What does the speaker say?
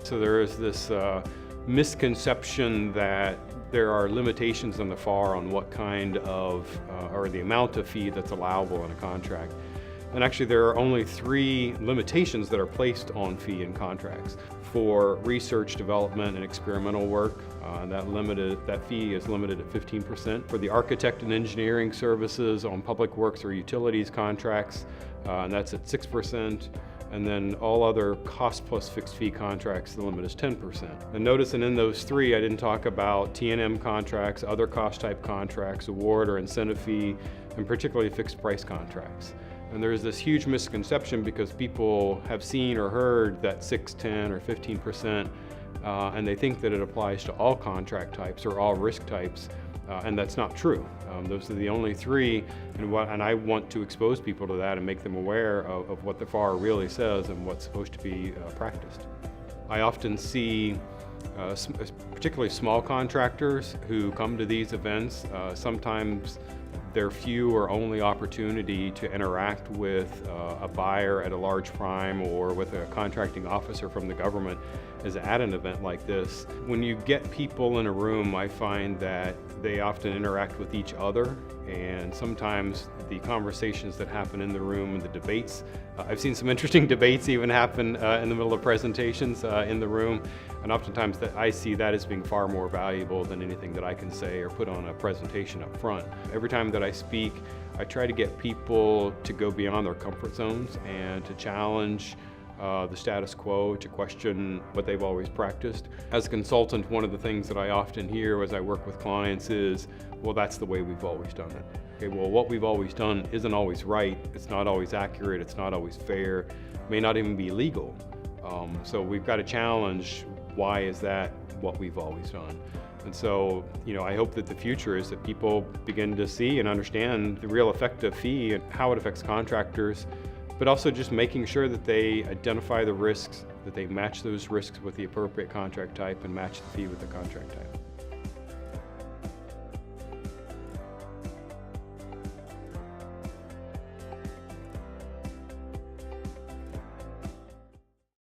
So there is this misconception that there are limitations on the FAR on what kind of, or the amount of fee that's allowable in a contract. And actually there are only 3 limitations that are placed on fee in contracts. For research, development, and experimental work, that fee is limited at 15%. For the architect and engineering services on public works or utilities contracts, and that's at 6%. And then all other cost plus fixed fee contracts, the limit is 10%. And notice that in those 3, I didn't talk about T&M contracts, other cost type contracts, award or incentive fee, and particularly fixed price contracts. And there's this huge misconception because people have seen or heard that 6, 10, or 15%, and they think that it applies to all contract types or all risk types, and that's not true. Those are the only 3, and I want to expose people to that and make them aware of what the FAR really says and what's supposed to be practiced. I often see particularly small contractors who come to these events. Sometimes their few or only opportunity to interact with a buyer at a large prime or with a contracting officer from the government is at an event like this. When you get people in a room, I find that they often interact with each other, and sometimes the conversations that happen in the room and the debates, I've seen some interesting debates even happen in the middle of presentations in the room, and oftentimes I see that as being far more valuable than anything that I can say or put on a presentation up front. Every time that I speak, I try to get people to go beyond their comfort zones and to challenge the status quo, to question what they've always practiced. As a consultant, one of the things that I often hear as I work with clients is, well, that's the way we've always done it. Okay, well, what we've always done isn't always right, it's not always accurate, it's not always fair, may not even be legal. So we've got to challenge, why is that what we've always done? And so, I hope that the future is that people begin to see and understand the real effect of fee and how it affects contractors, but also just making sure that they identify the risks, that they match those risks with the appropriate contract type and match the fee with the contract type.